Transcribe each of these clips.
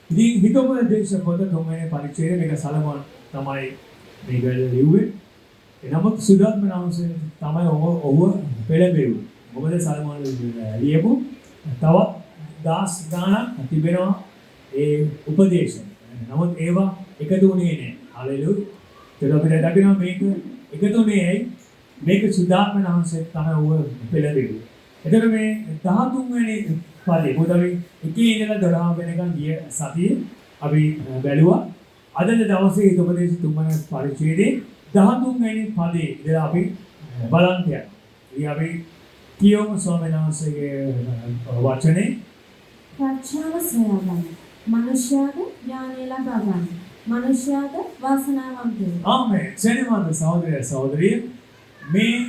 ඉතින් හිතමු දේශ පොත තුන්වෙනි පරිච්ඡේදය මේක සලමන් තමයි මේක ලිව්වේ. එනමුත් සුදාත්ම නාමයෙන් තමයි ඔහු පෙළඹෙන්නේ. මොකද සලමන් ලියපු තවත් දාස් ගානක් තිබෙනවා ඒ උපදේශ. නමුත් ඒවා එකතු වුණේ නැහැ. හලෙලුයා. ඒක අපිට දකිනවා මේක එකතු වුණේ ඇයි? මේක සුදාත්ම නාමයෙන් තමයි ඔහු පෙළඹෙන්නේ. එතකොට මේ 13 වෙනි පදේ මොකද අපි එකේ ඉඳලා 12 වෙනකන් ගිය සතියේ අපි බැලුවා. අද දවසේ ඒ උපදේශ තුන්වෙනි පරිච්ඡේදයේ 13 වෙනි පදේ ඉඳලා අපි බලන්න යනවා. ඉතින් අපි කියමු ස්වාමීන් වහන්සේගේ වචනේ ප්‍රඥාව සොයාගන්න. මනුෂ්‍යයාට ඥානය ලබා ගන්න. මනුෂ්‍යයාට වාසනාවන්ත වේ. ආමේන්. සෙනෙමන්ද සහෝදරය සහෝදරිය මේ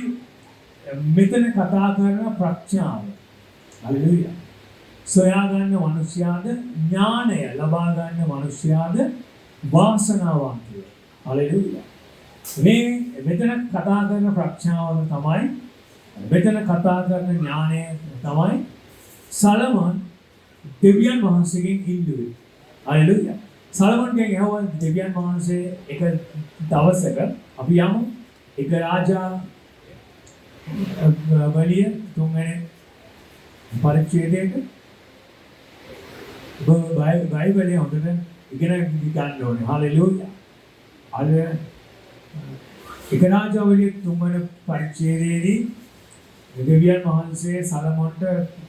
මෙතන කතා කරන ප්‍රඥාව. හalleluya. සොයා ගන්න මනුෂ්‍යයාද ඥානය ලබා ගන්න මනුෂ්‍යයාද වාසනාවන්ත වේ. හalleluya. මේ මෙතන කතා කරන ප්‍රඥාව තමයි මෙතන කතා කරන ඥානය තමයි සලමන් දෙවියන් වහන්සේගෙන් ඉල්ලුවේ. හalleluya. සලමන්ගෙන් ඇහුවා දෙවියන් වහන්සේ එක දවසක අපි යමු එක රාජා වලිය තුන්වෙනි පරිච්ඡේදයට බයිබලයේ හොඳට ඉගෙන ගන්න ඕනේ. හalleluya. අද එක රාජා වලිය තුන්වෙනි පරිච්ඡේදයේදී දෙවියන් වහන්සේ සලමන්ට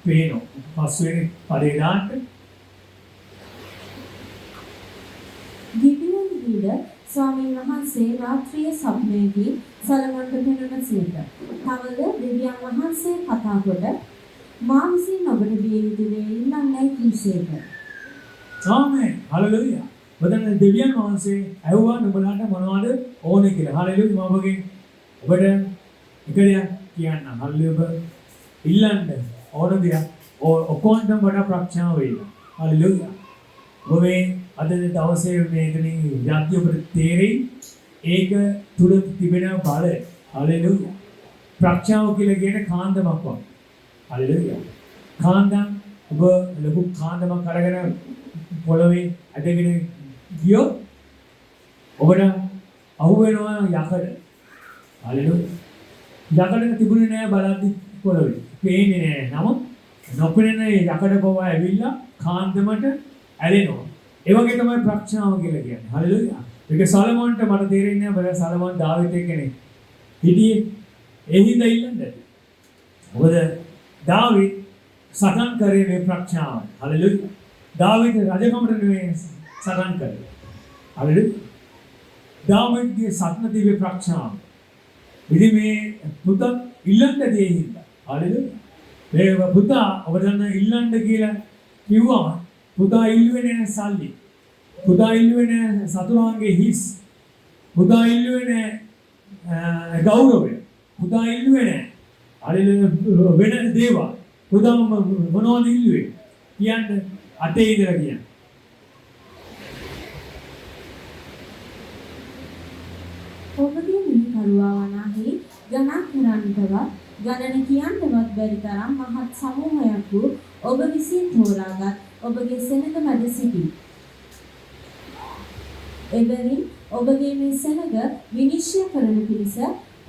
පේනවා. පස්වෙනි පදේ දාන්න. ගිබියන් විද ස්වාමීන් වහන්සේ රාත්‍රියේ සප්නයේදී සලමන්ට පෙනුන සේක. තවද දෙවියන් වහන්සේ කතා කොට මා විසින් ඔබට දිය යුතු දේ ඉන්නන්නේ කීසේක. ආමේන්. හalleluya. බදන දෙවියන් වහන්සේ ඇහුවා නුඹලාට මොනවද ඕනේ කියලා. හalleluya. මම ඔබගෙන් ඔබට එක දෙයක් කියන්න. හalleluya. ඉල්ලන්න ඕන දෙයක් ඔක්කොන්ටම වඩා ප්‍රඥාව වෙන්න. හalleluya. ඔබ මේ අද දවසේ මේ එතනින් යද්දී ඔබට තේරෙයි ඒක තුල තිබෙන බලය. හalleluya. ප්‍රඥාව කියලා කියන්නේ කාන්දමක් වගේ. හalleluya. කාන්දම් ඔබ ලොකු කාන්දමක් අරගෙන පොළවේ ඇදගෙන ගියොත් ඔබට අහු වෙනවා යකඩ. හalleluya. යකඩක තිබුණේ නෑ බලද්දි පොළවේ. පේන්නේ නෑ. නමුත් නොපෙනෙන යකඩ බව ඇවිල්ලා කාන්දමට ඇලෙනවා. ඒ වගේ තමයි ප්‍රඥාව කියලා කියන්නේ. හalleluya. ඒක සලමන්ට මට තේරෙන්නේ නැහැ. බල සලමන් දාවිත් කෙනෙක්. හිටියේ එහිඳ ඉල්ලන්නේ. මොකද දාවිත් සටන් කරේ මේ ප්‍රඥාව. හalleluya. දාවිත් රජකමට නෙමෙයි සටන් කරේ. හalleluya. දාවිත්ගේ සත්න දිව්‍ය ප්‍රඥාව. ඉතින් මේ පුතා ඉල්ලන්න දෙයි හින්දා. හalleluya. මේ පුතා ඔබ දන්න ඉල්ලන්න කියලා කිව්වම පුතා ඉල්ලුවේ නැහැ සල්ලි. පුතා ඉල්ලුවේ නැහැ සතුරාන්ගේ හිස්. පුතා ඉල්ලුවේ නැහැ ගෞරවය. පුතා ඉල්ලුවේ නැහැ හalleluya වෙන දේවල්. පුතා මොනවද ඉල්ලුවේ? කියන්නේ අතේ ඉඳලා කියන්නේ. ඔබගේ මේ කරුවා වනාහි ගණන් කරන්නවත් ගණන කියන්නවත් බැරි තරම් මහත් සමූහයක් වූ ඔබ විසින් තෝරාගත් ඔබගේ සෙනඟ මැද සිටි. එබැවින් ඔබගේ මේ සෙනඟ විනිශ්චය කරන පිණිස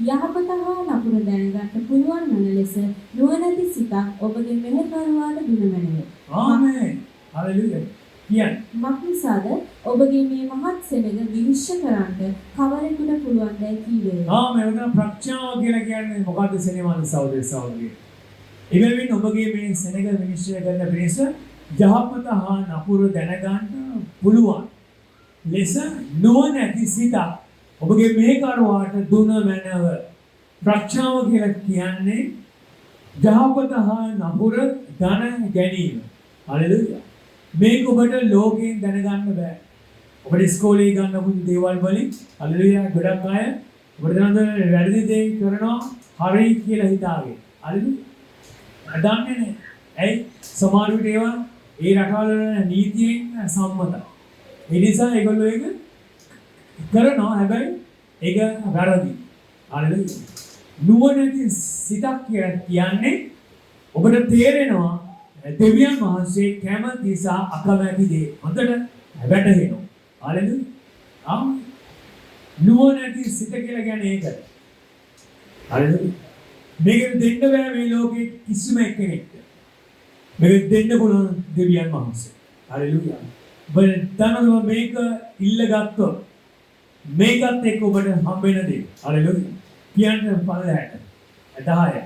යහපත හා නපුර දැනගන්න පුළුවන් වන ලෙස නුවණැති සිතක් ඔබගේ මෙහෙකරුවාට දුනමැනව. ආමේන්. හalleluya. කියන්නේ මක්නිසාද ඔබගේ මේ මහත් සෙනඟ විනිශ්චය කරන්නට කවරෙකුට පුළුවන් දැයි කීවේ. ආමේන්. උදා ප්‍රඥාව කියලා කියන්නේ මොකද්ද සෙනෙමන් සහෝදර සහෝදරිය? එබැවින් ඔබගේ මේ සෙනඟ විනිශ්චය කරන පිණිස යහපත හා නපුර දැනගන්න පුළුවන් ලෙස නුවණැති සිතක් ඔබගේ මෙහෙකරුවාට දුන මැනව. ප්‍රඥාව කියලා කියන්නේ යහපත හා නපුර දැන ගැනීම. හalleluya. මේක ඔබට ලෝකයෙන් දැනගන්න බෑ. ඔබට ඉස්කෝලේ ගන්න පුදු දේවල් වලින් හalleluya ගොඩක් අය ඔබට දැනන වැරදි දේ කරනවා හරි කියලා හිතාගෙන. හalleluya. දන්නේ නැහැ. ඇයි සමහර විට ඒවා ඒ රටවල නීතියෙන් සම්මතයි. ඒ නිසා ඒගොල්ලෝ ඒක කරනවා හැබැයි ඒක වැරදි. හalleluya. නුවණැති සිතක් කියන්නේ ඔබට තේරෙනවා දෙවියන් වහන්සේ කැමති සහ අකමැති දේ හොඳට වැටහෙනවා. හalleluya. නුවණැති සිත කියලා කියන්නේ ඒකයි. හalleluya. මේක දෙන්න බෑ මේ ලෝකේ කිසිම කෙනෙක්ට. මේක දෙන්න පුළුවන් දෙවියන් වහන්සේ. හalleluya. බලන්න මේක ඉල්ලගත්තොත් මේකත් එක්ක ඔබට හම්බ වෙන දේ. හalleluya. කියන්න පළලහැට 10.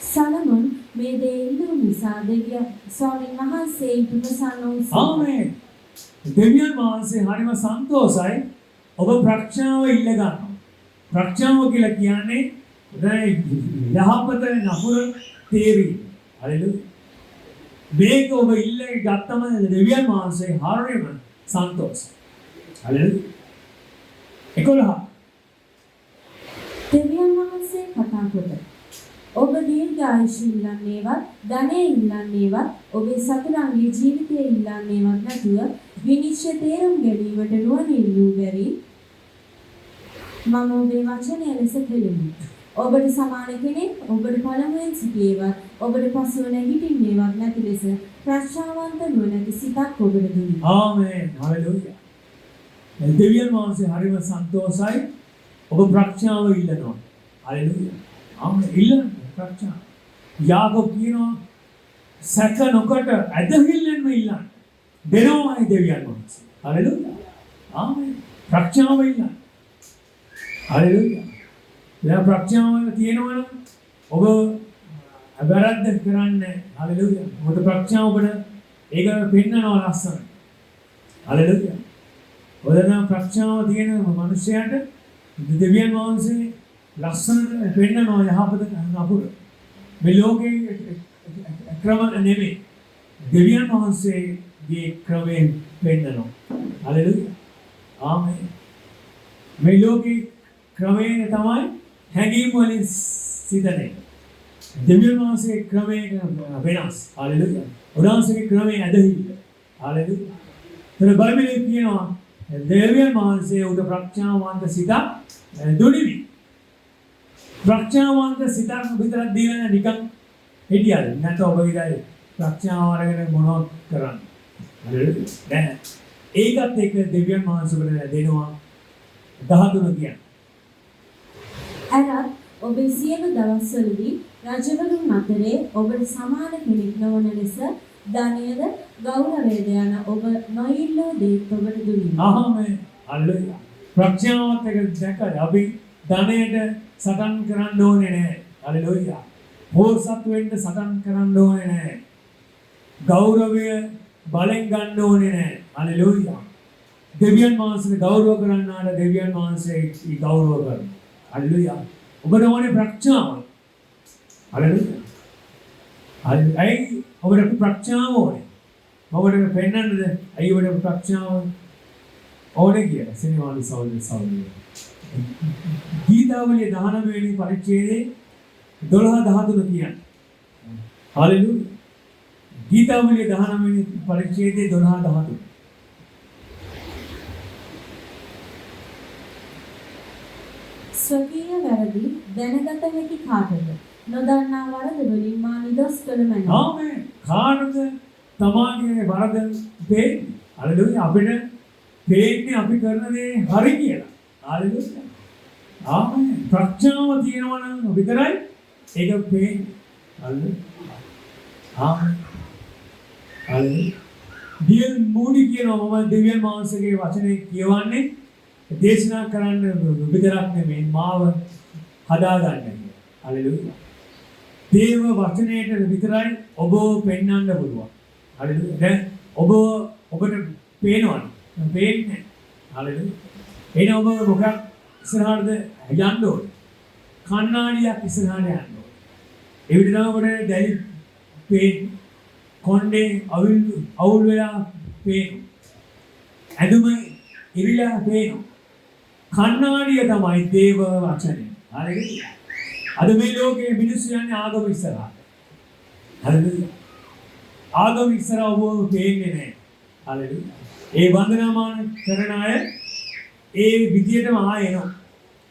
සලමන් මේ දේ ඉල්ලුම් නිසා දෙවියන් ස්වාමීන් වහන්සේ ප්‍රසන්න වූ ආමේන්. දෙවියන් වහන්සේ හරිම සන්තෝෂයි ඔබ ප්‍රඥාව ඉල්ල ගන්නවා. ප්‍රඥාව කියලා කියන්නේ යහපත නපුර තේරීම. හalleluya. මේක ඔබ ඉල්ල ගත්තම දෙවියන් වහන්සේ හරිම සන්තෝෂයි. හalleluya. 11. දෙවියන් වහන්සේ කතා කොට ඔබ දීර්ඝායුෂ ඉල්ලන්නේවත් ධනය ඉල්ලන්නේවත් ඔබේ සතුරන්ගේ ජීවිතය ඉල්ලන්නේවත් නැතුව විනිශ්චය තේරුම් ගැනීමට නුවණින් වූ බැරි මම ඔබේ වචනය ලෙස කෙලිමි. ඔබට සමාන කෙනෙක් ඔබට පළමුවෙන් සිටියේවත් ඔබට පසුව නැගිටින්නේවත් නැති ලෙස ප්‍රඥාවන්ත නුවණැති සිතක් ඔබට දුනි. ආමේන්. හalleluya. දෙවියන් වහන්සේ හරිම සන්තෝෂයි ඔබ ප්‍රඥාව ඉල්ලනවා. හalleluya. ආමේන්. ඉල්ලන ප්‍රඥාව. යාකෝබ් කියනවා සැක නොකොට ඇදහිල්ලෙන්ම ඉල්ලන්න. දෙනවායි දෙවියන් වහන්සේ. හalleluya. ආමේන්. ප්‍රඥාව ඉල්ලන්න. හalleluya. දැන් ප්‍රඥාව තියෙනවනම් ඔබ වැරද්ද කරන්නේ. හalleluya. මොකද ප්‍රඥාව ඔබට ඒක පෙන්නනවා ලස්සන. හalleluya. ඔතන ප්‍රඥාව තියෙන මනුස්සයාට දෙවියන් වහන්සේ ලස්සන පෙන්නනවා යහපත නපුර. මේ ලෝකේ ක්‍රම නෙමෙයි. දෙවියන් වහන්සේගේ ක්‍රමයෙන් පෙන්නනවා. හalleluya. ආමේන්. මේ ලෝකේ ක්‍රමයෙන් තමයි හැඟීම් වලින් සිදන්නේ. දෙවියන් වහන්සේගේ ක්‍රමය වෙනස්. හalleluya. උන්වහන්සේගේ ක්‍රමය ඇදහිල්ල. හalleluya. තර බයිබලයේ කියනවා දෙවියන් වහන්සේ උද ප්‍රඥාවන්ත සිතක් දුනිවි. ප්‍රඥාවන්ත සිතක් විතරක් දීලා නිකන් හිටියද නැත්නම් ඔබ විතරයි ප්‍රඥාව අරගෙන මොනවද කරන්නේ. හalleluya. දැන් ඒකත් එක්ක දෙවියන් වහන්සේට දෙනවා 13 කියන්නේ. අරත් ඔබේ සියලු දවස්වලදී රජවරුන් අතරේ ඔබට සමාන කෙනෙක් නොවන ලෙස ධනයද ගෞරවයද යන ඔබ නොඉල්ලෝ දේ ඔබට දුනි. ආමේන්. හalleluya. ප්‍රඥාවත් එක දැකලා අපි ධනයට සටන් කරන්න ඕනේ නැහැ. හalleluya. පොහොසත් වෙන්න සටන් කරන්න ඕනේ නැහැ. ගෞරවය බලෙන් ගන්න ඕනේ නැහැ. හalleluya. දෙවියන් වහන්සේ ගෞරව කරන්නාට දෙවියන් වහන්සේ ගෞරව කරනවා. හalleluya. ඔබට ඕනේ ප්‍රඥාව. හalleluya. අයි ඔබට ප්‍රඥාව ඕනේ. ඔබට පෙන්නන්නද අයි ඔබට ප්‍රඥාව ඕනේ කියලා. සිනමාලු සෞන්දර්ය. ගීතාවලිය 19 වෙනි පරිච්ඡේදයේ 12-13 කියන්නේ. හalleluya. ගීතාවලිය 19 වෙනි පරිච්ඡේදයේ 12-13. ස්වකීය වැරදි දැනගත හැකි කාටද? නොදන්නා වරද වලින් මා නිදොස් කළ මැනවි. ආමේන්. කාටද තමාගේ වරද දෙන්නේ? හalleluya. අපිට දෙන්නේ අපි කරන දේ හරි කියලා. හalleluya. ආමේන්. ප්‍රඥාව තියෙනවා නම් විතරයි ඒක පේන්නේ. හalleluya. ආමේන්. හalleluya. දියල් මූඩි කියනවා මම දෙවියන් වහන්සේගේ වචනේ කියවන්නේ දේශනා කරන්න විතරක් නෙමෙයි මාව හදාගන්න කියලා. හalleluya. දේව වචනයට විතරයි ඔබ පෙන්වන්න පුළුවන්. හalleluya. දැන් ඔබට පේනවනේ. පේන්නේ. හalleluya. එන ඔබ මොකක් ඉස්සරහටද යන්න ඕනේ. කණ්ණාඩියක් ඉස්සරහට යන්න ඕනේ. ඒ විදිහට ඔබට දැලි පේන්නේ. කොණ්ඩේ අවුල් වෙලා පේනවා. ඇඳුම ඉරිලා පේනවා. කණ්ණාඩිය තමයි දේව වචනේ. හරිද? අද මේ ලෝකයේ මිනිස්සු යන්නේ ආගම ඉස්සරහට. හරිද? ආගම ඉස්සරහ ඔබ පේන්නේ නැහැ. හරිද? ඒ වන්දනාමාන කරන අය ඒ විදියටම ආයෙනවා.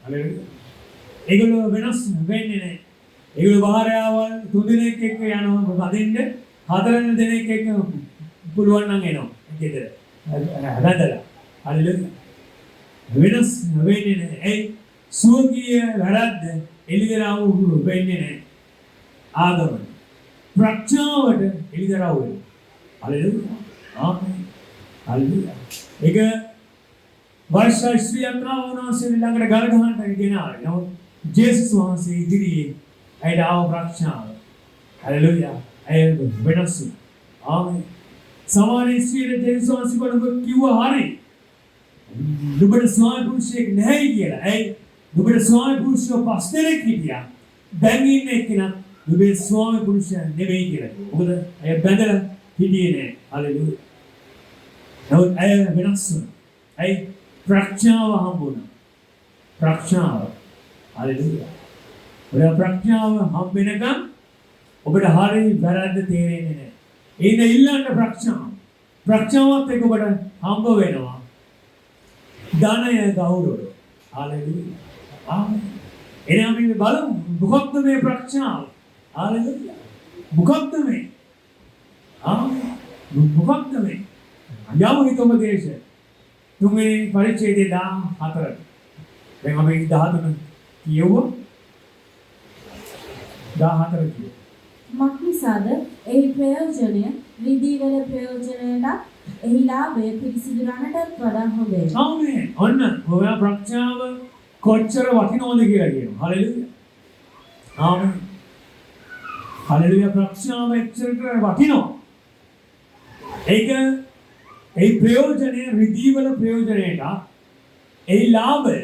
හරිද? ඒගොල්ලෝ වෙනස් වෙන්නේ නැහැ. ඒගොල්ලෝ භාර්යාවල් 3 දෙනෙක් එක්ක යනවා වදින්න 4 දෙනෙක් එක්ක පුළුවන් නම් එනවා ගෙදර. හදලා. හරිද? වෙනස් වෙන්නේ නැහැ. ඒ සුවකීය වැරද්ද එළිදරව් වෙන්නේ නැහැ. ආගම. ප්‍රඥාවට එළිදරව් වෙනවා. හරිද? ආමේන්. හරිද? ඒක वर्ष श्री यात्रा से ළඟට ගල් ගහන්න ගෙනාවා. නමුත් ජේසුස් වහන්සේ ඉදිරියේ ඇයට ආව ප්‍රඥාව. හalleluya. ඇය වෙනස් වුණා. ආමේන්. සමහර ස්ත්‍රීට ජේසුස් වහන්සේ කොහොමද කිව්වා හරි. නුඹට ස්වාමි පුරුෂයෙක් නැහැ කියලා. ඇයි? නුඹට ස්වාමි පුරුෂයෝ 5 දෙනෙක් හිටියා. දැන් ඉන්නේ කෙනා නුඹේ ස්වාමි පුරුෂයා නෙවෙයි කියලා. මොකද ඇය බැඳලා හිටියේ නැහැ. හalleluya. නමුත් ඇය වෙනස් වුණා. ඇයි? ප්‍රඥාව හම්බුණා. ප්‍රඥාව. හalleluya. ඔය ප්‍රඥාව හම්බෙනකම් ඔබට හරි වැරද්ද තේරෙන්නේ නැහැ. ඒන ඉල්ලන්න ප්‍රඥාව. ප්‍රඥාවත් එක්ක ඔබට හම්බ වෙනවා. ධනය ගෞරවය. හalleluya. ආමේන්. එනේ අපි බලමු මොකක්ද මේ ප්‍රඥාව? හalleluya. මොකක්ද මේ? ආමේන්. මොකක්ද මේ? යමු හිතමු දේශේ. තුන්වෙනි පරිච්ඡේදය 14. දැන් අපි 13 කියවුවා. 14 කියුවා. මක්නිසාද එහි ප්‍රයෝජනය විදීවල ප්‍රයෝජනයට එහි ලාභය පිරිසිදු රණටත් වඩා හොඳයි. ආමේන්. ඔන්න ඔය ප්‍රඥාව කොච්චර වටිනවද කියලා කියනවා. හalleluya. ආමේන්. හalleluya. ප්‍රඥාව එච්චර වටිනවා. ඒක ඒ ප්‍රයෝජනය රිදීවල ප්‍රයෝජනයට ඒ ලාභය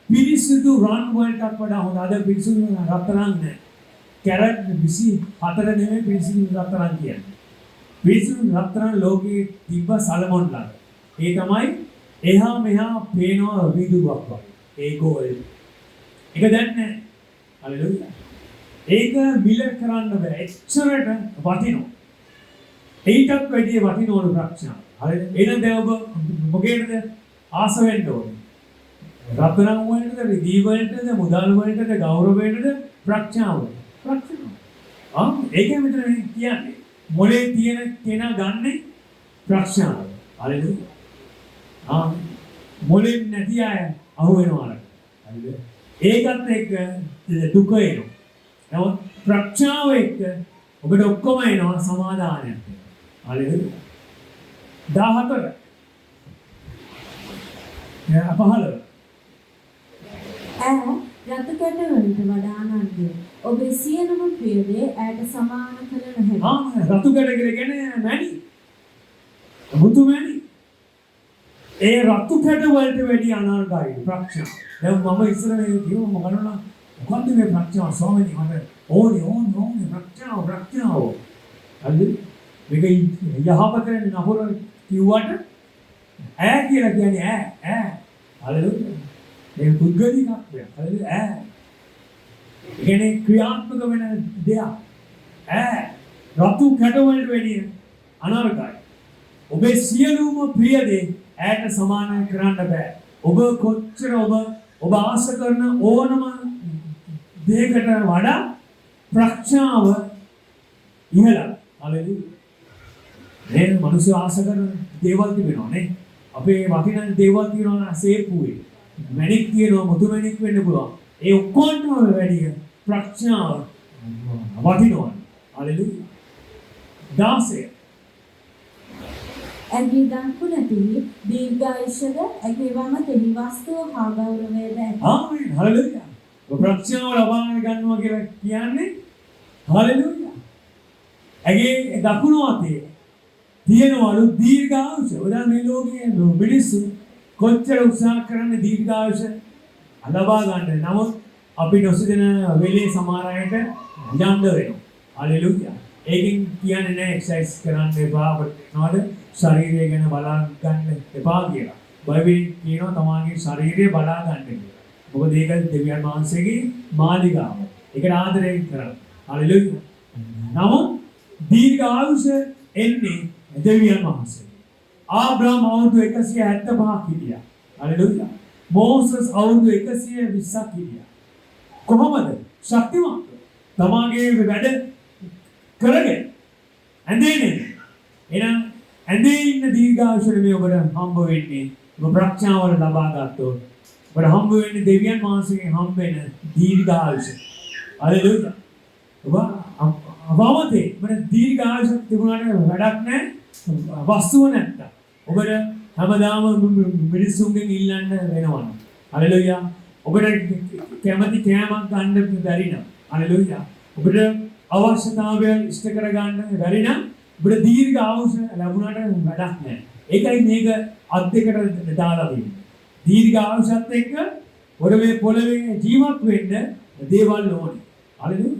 පිරිසිදු රන් වලටත් වඩා හොඳ. අද පිරිසිදු රත්තරන් නැහැ. කැරට් 24 නෙමෙයි පිරිසිදු රත්තරන් කියන්නේ. පිරිසිදු රත්තරන් ලෝකයේ තිබ්බ සලමොන් ළඟ. ඒ තමයි එහා මෙහා පේනවා විදුරුවක් වගේ. ඒ ගෝල්ඩ්. ඒක දැන් නැහැ. හalleluya. ඒක මිල කරන්න බෑ. එච්චරට වටිනවා. ඒකත් වැඩි වටිනවලු ප්‍රඥාව. හරිද? එහෙනම් දැන් ඔබ මොකේද ආස වෙන්න ඕනේ? රත්තරන් වලටද, රිදී වලටද, මුදල් වලටද, ගෞරවයටද, ප්‍රඥාවට? ප්‍රඥාව. ඒකේ මෙතන කියන්නේ මොලේ තියෙන කෙනා ගන්නෙ ප්‍රඥාව. හරිද? මොලේ නැති අය අහු වෙනවා. හරිද? ඒකත් එක්ක දුක එනවා. නමුත් ප්‍රඥාව එක්ක ඔබට ඔක්කොම එනවා සමාදානයක්. හරිද? 14 පහළ රතු කැට වලට වඩා අනන්‍යයි. ඔබේ සියලුම ප්‍රිය දේ ඇයට සමාන කළ නොහැකියි. රතු කැට කියලා කියන්නේ මැණි. මුතු මැණි. ඒ රතු කැට වලට වැඩි අනර්ගයි ප්‍රඥාව. දැන් මම ඉස්සරහේ කියව මොකද මේ ප්‍රඥාව ස්වාමීනි මට ඕනේ ප්‍රඥාව. හරිද? මේක යහපතේ නපුර කිව්වට ඈ කියලා කියන්නේ ඈ. හරිද? මේ පුද්ගලිකත්වය. හරිද? ඈ. කියන්නේ ක්‍රියාත්මක වෙන දෙයක්. ඈ. රතු කැටවලට වැඩිය අනර්ගයි. ඔබේ සියලුම ප්‍රිය දේ ඈට සමාන කරන්න බෑ. ඔබ කොච්චර ඔබ ආස කරන ඕනම දෙයකට වඩා ප්‍රඥාව ඉහළයි. හරිද? මේ මිනිස්සු ආස කරන දේවල් තිබෙනවා නේ. අපේ වටිනා දේවල් තියෙනවා සේපුවේ. මැණික් තියෙනවා මුතු මැණික් වෙන්න පුළුවන්. ඒ ඔක්කොටම වැඩිය ප්‍රඥාව වටිනවා. හalleluya. 16 ඇගේ දන්කුලෙහි දීර්ඝායුෂද ඇගේ වමතෙහි වස්තුව හා ගෞරවයද ඇත. ආමේන්. හalleluya. ප්‍රඥාව ලබා ගන්නවා කියලා කියන්නේ හalleluya. ඇගේ දකුණු අතේ තියෙනවලු දීර්ඝායුෂ. උදා මේ ලෝකයේ මිනිස්සු කොච්චර උත්සාහ කරන්නේ දීර්ඝායුෂ ලබා ගන්න. නමුත් අපි නොසිතන වෙලේ සමහර අයට යන්න වෙනවා. හalleluya. ඒකෙන් කියන්නේ නෑ එක්සර්සයිස් කරන්න එපා. නේද? ශරීරය ගැන බලා ගන්න එපා කියලා. බයිබලෙන් කියනවා තමන්ගේ ශරීරය බලා ගන්න කියලා. මොකද ඒක දෙවියන් වහන්සේගේ මාලිගාව. ඒකට ආදරය කරන්න. හalleluya. නමුත් දීර්ඝායුෂ එන්නේ දෙවියන් වහන්සේ. ආබ්‍රහම් අවුරුදු 175ක් හිටියා. හalleluya. මෝසස් අවුරුදු 120ක් හිටියා. කොහොමද? ශක්තිමත් තමාගේ වැඩ කරගෙන ඇඳේ නේ. එහෙනම් ඇඳේ ඉන්න දීර්ඝායුෂ මේ ඔබට හම්බ වෙන්නේ. ඔබ ප්‍රඥාව ලබා ගත්තොත් ඔබට හම්බ වෙන්නේ දෙවියන් වහන්සේගෙන් හම්බ වෙන දීර්ඝායුෂ. හalleluya. ඔබ අවමතේ මට දීර්ඝායුෂ තිබුණාට වැඩක් නැහැ. වස්තුව නැත්තම්. ඔබට හැමදාම මිනිසුන්ගෙන් ඉල්ලන්න වෙනවා. හalleluya. ඔබට කැමති කෑමක් ගන්න බැරි නම් හalleluya. ඔබට අවශ්‍යතාවය ඉෂ්ට කර ගන්න බැරි නම් ඔබට දීර්ඝ ආයුෂ ලැබුණාට වැඩක් නැහැ. ඒකයි මේක අත් දෙකට දාලා තියෙන්නේ. දීර්ඝ ආයුෂත් එක්ක ඔබ මේ පොළවේ ජීවත් වෙන්න දේවල් ඕනේ. හalleluya.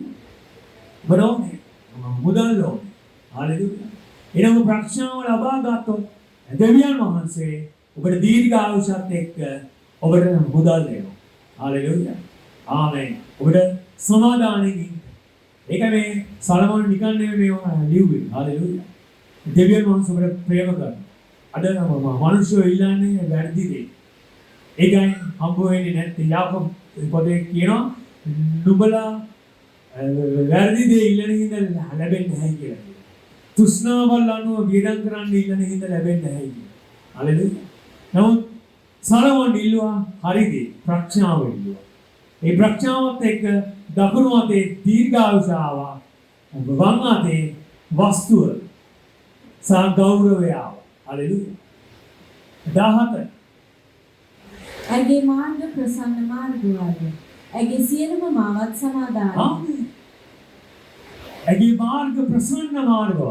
බරෝනේ මුදල් ඕනේ. හalleluya. එනම ප්‍රඥාව ලබා ගත්තොත් දෙවියන් වහන්සේ ඔබට දීර්ඝ ආයුෂත් එක්ක ඔබට මුදල් දෙනවා. හalleluya. ආමේන්. ඔබට සමාදානෙකින් ඒක මේ සලමෝන් නිකන් නෙමෙයි ලිව්වේ. හalleluya. දෙවියන් වහන්සේ ඔබට ප්‍රේම කරනවා. අද මිනිස්සු ඉල්ලන්නේ වැරදි දේ. ඒකයි හම්බ වෙන්නේ නැත්තේ. යාකොබ් පොතේ කියනවා නුඹලා වැරදි දේ ඉල්ලන හින්දා ලැබෙන්නේ නැහැ කියලා. තෘෂ්ණාවල් අනුව වියදම් කරන්න ඉල්ලන හින්දා ලැබෙන්නේ නැහැ කියලා. හalleluya. නමුත් සලමෝන් ඉල්ලුවා හරි දේ ප්‍රඥාව ඉල්ලුවා. ඒ ප්‍රඥාවත් එක්ක දකුණු අතේ දීර්ඝායුෂ ආවා. වම් අතේ වස්තුව සහ ගෞරවය ආවා. හalleluya. 17 ඇගේ මාර්ග ප්‍රසන්න මාර්ගවල ඇගේ සියලුම මාවත් සමාදානයි. ආමේන්. ඇගේ මාර්ග ප්‍රසන්න මාර්ගවල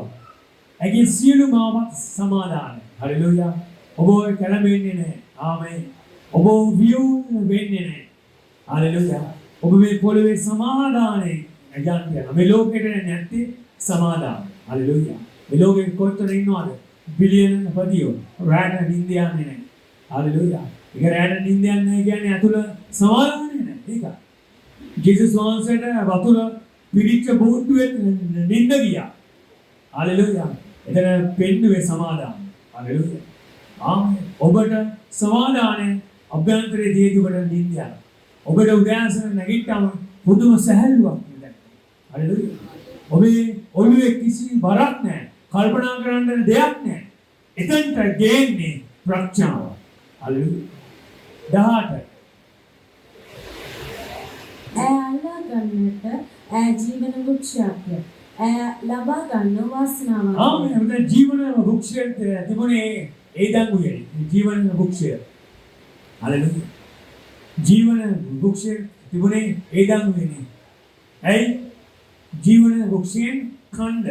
ඇගේ සියලු මාවත් සමාදානයි. හalleluya. ඔබ කැළඹෙන්නේ නැහැ. ආමේන්. ඔබ වියුම් වෙන්නේ නැහැ. හalleluya. ඔබ මේ පොළවේ සමාදානයේ යන්නේ. මේ ලෝකෙට නැත්තේ සමාදාන. හalleluya. මේ ලෝකෙ කොච්චර ඉන්නවද? බිලියන පදියෝ. රාට නින්දියන්නේ නැහැ. හalleluya. ඒක රාට නින්දියන්නේ නැහැ කියන්නේ අතුල සමාදානේ නැහැ. ඒක. ජේසුස් වහන්සේට වතුර පිරිච්ච බෝට්ටුවේ නින්ද ගියා. හalleluya. එතන පෙන්නුවේ සමාදාන. හalleluya. ආමේන්. ඔබට සමාදානේ අභ්‍යන්තරයේ දීදී ඔබට නින්දියක්. ඔබට උදෑසන නැගිට්ටම පුදුම සැහැල්ලුවක් නේද? හalleluya. ඔබේ ඔළුවේ කිසි බරක් නැහැ. කල්පනා කරන්න දෙයක් නැහැ. එතනට ගේන්නේ ප්‍රඥාව. හalleluya. 18 අල්ලා ගන්නට ජීවන වෘක්ෂයක්. ලබා ගන්න වාසනාවක්. ආමේන්. අපේ ජීවන වෘක්ෂයේ තිබුණේ ඒ දඟුවේ ජීවන වෘක්ෂය. හalleluya. ජීවන වෘක්ෂයේ තිබුණේ ඒ දඟුවේනේ. ඇයි? ජීවන වෘක්ෂයෙන් ඛණ්ඩ.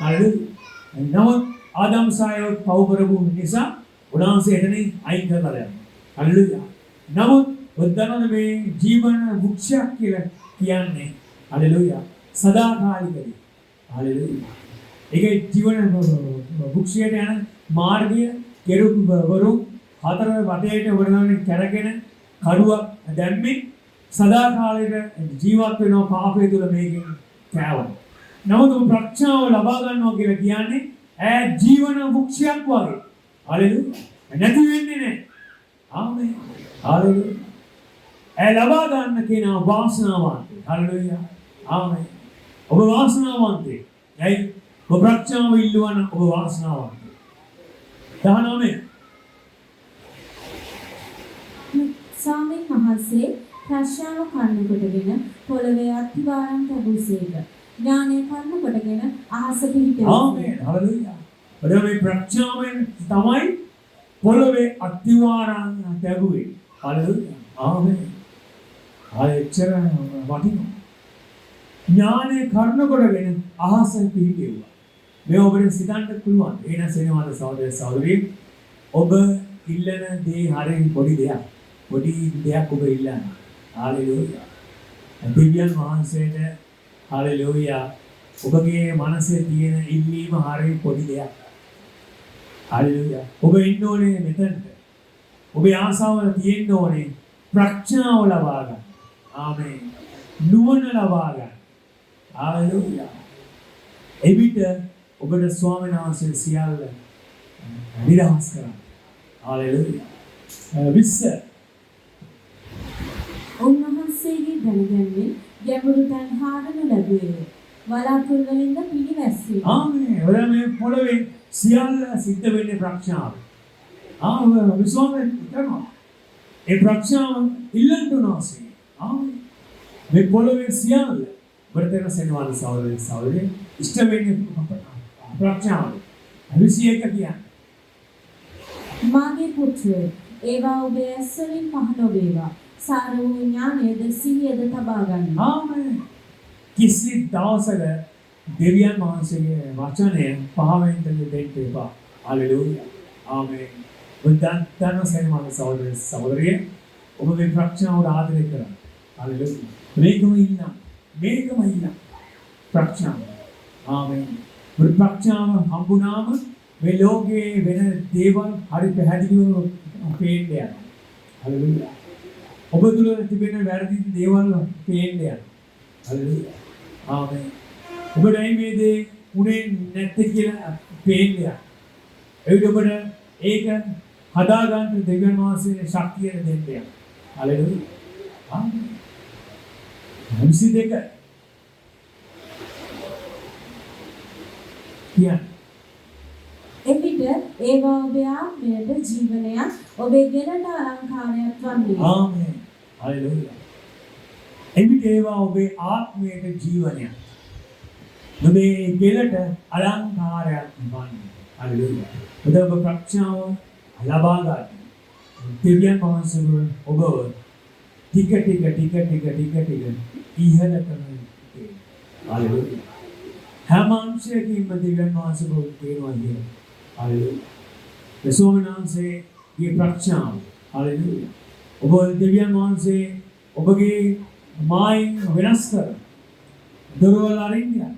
හalleluya. නමුත් ආදම් සායව පව කරපු නිසා උන්වහන්සේ එතනින් අයින් කරලා දැම්මා. හalleluya. නමුත් ඔද්දනන මේ ජීවන වෘක්ෂයක් කියලා කියන්නේ හalleluya සදාකාලිකයි. හalleluya. ඒකේ ජීවන වෘක්ෂයට යන මාර්ගය කෙරුවරු හතර වටේට වරණන්නේ කරගෙන කඩුවක් දැම්මේ සදාකාලික ජීවත් වෙනවා පාපය තුල මේකෙන් කෑවන. නමුත් ප්‍රඥාව ලබා ගන්නවා කියලා කියන්නේ ඈ ජීවන වෘක්ෂයක් වගේ. හalleluya. නැති වෙන්නේ නැහැ. ආමේන්. හalleluya. ඈ ලබා ගන්න කෙනා වාසනාවන්ත. හalleluya. ආමේන්. ඔබ වාසනාවන්තයි. ඇයි? ඔබ ප්‍රඥාව ඉල්ලුවන ඔබ වාසනාවන්ත. 19 ස්වාමීන් වහන්සේ ප්‍රඥාව කන්න කොටගෙන පොළවේ අත්තිවාරම් ලැබුසේක. ඥානය කන්න කොටගෙන අහස පිහිටුවා. ආමේන්. හalleluya. ඔබ මේ ප්‍රඥාවෙන් තමයි පොළවේ අත්තිවාරම් ලැබුවේ. හalleluya. ආමේන්. ආයෙච්චර වටිනවා. ඥානය කන්න කොටගෙන අහස පිහිටුවා. මේ ඔබට සිතන්න පුළුවන්. එන සෙනවාද සහෝදර සහෝදරී ඔබ ඉල්ලන දේ හරිය පොඩි දෙයක්. පොඩි දෙයක් ඔබ ඉල්ලන. හalleluya. දෙවියන් වහන්සේට හalleluya. ඔබගේ මනසේ තියෙන ඉල්ලීම හරිය පොඩි දෙයක්. හalleluya. ඔබ ඉන්න ඕනේ මෙතනට. ඔබේ ආසාව තියෙන්න ඕනේ ප්‍රඥාව ලබා ගන්න. ආමේන්. නුවණ ලබා ගන්න. හalleluya. එවිට ඔබට ස්වාමීන් වහන්සේ සියල්ල නිදහස් කරා. හalleluya. 20 උන්වහන්සේගේ දැනගැන්මෙන් ගැඹුරු තැන් හාරනු ලැබුවේ. වලාකුළු වලින්ද පිළිවැස්සේ. ආමේ. ඔයා මේ පොළවේ සියල්ල සිද්ධ වෙන්නේ ප්‍රඥාව. විශ්වාසයෙන් කරනවා. ඒ ප්‍රඥාව ඉල්ලන්න උනාසේ. ආමේ. මේ පොළවේ සියල්ල වර්තන සෙනවාන සෞරේ ඉෂ්ට වෙන්නේ ප්‍රඥාව. 21 කියන්නේ. මාගේ පුත්‍රයෝ ඒවා ඔබේ ඇස් වලින් පහළ වේවා. සාර වූ ඥානයද සිහියද තබා ගන්න. ආමේ. කිසි දවසක දෙවියන් වහන්සේගේ වචනය පහවෙන් දෙන්න එපා. හalleluya. ආමේන්. බුද්ධාන්තන සේනමාන සහෝදරිය ඔබ මේ ප්‍රඥාවට ආදරය කරන්න. හalleluya. මේකම ඉන්න. ප්‍රඥාව. ආමේන්. ප්‍රඥාව හම්බුනාම මේ ලෝකයේ වෙන දේවල් හරි පැහැදිලිව පේන්න යනවා. හalleluya. ඔබ තුළ තිබෙන වැරදි දේවල් පේන්න යනවා. හalleluya. ආමේන්. ඔබට මේ දේ උනේ නැත්තේ කියලා පේන්න යනවා. ඒකට ඔබට ඒක හදාගන්න දෙවියන් වහන්සේ ශක්තිය දෙන්න යනවා. හalleluya. ආමේන්. 22 කියන්නේ එවිට ඒවා ඔබේ ආත්මයට ජීවනයක් ඔබේ ගෙරට අලංකාරයක් වන්නේ. ආමේන්. හalleluya. එවිට ඒවා ඔබේ ආත්මයට ජීවනයක්. ඔබේ ගෙරට අලංකාරයක් වන්නේ. හalleluya. ඔබ ප්‍රඥාව ලබා ගන්න. දෙවියන් වහන්සේ ඔබව ටික ඉහළට කරන්නේ. හalleluya. හැම අංශයකින්ම දෙවියන් වහන්සේ ඔබ තේනවා කියන්නේ. හalleluya. ස්වාමීනාංශයේ ප්‍රඥාව. හalleluya. ඔබ දෙවියන් වහන්සේ ඔබගේ මායින් වෙනස් කර දරුවල් අරින්න.